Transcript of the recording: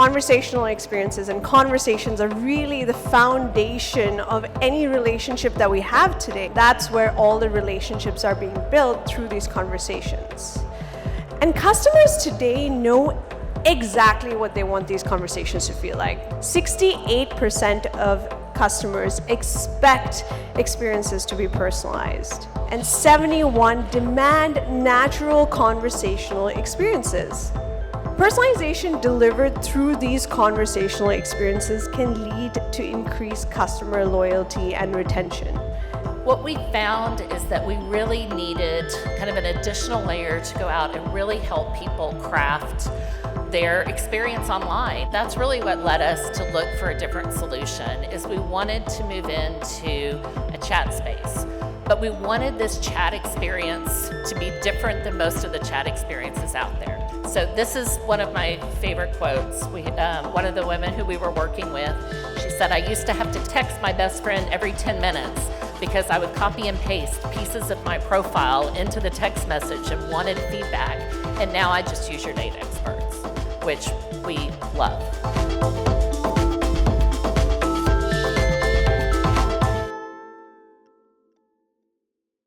Conversational experiences and conversations are really the foundation of any relationship that we have today. That's where all the relationships are being built through these conversations. And customers today know exactly what they want these conversations to feel like. 68% of customers expect experiences to be personalized, and 71 demand natural conversational experiences. Personalization delivered through these conversational experiences can lead to increased customer loyalty and retention. What we found is that we really needed kind of an additional layer to go out and really help people craft their experience online. That's really what led us to look for a different solution, is we wanted to move into a chat space. But we wanted this chat experience to be different than most of the chat experiences out there. So this is one of my favorite quotes. One of the women who we were working with, she said, "I used to have to text my best friend every 10 minutes because I would copy and paste pieces of my profile into the text message and wanted feedback. And now I just use your data experts," which we love.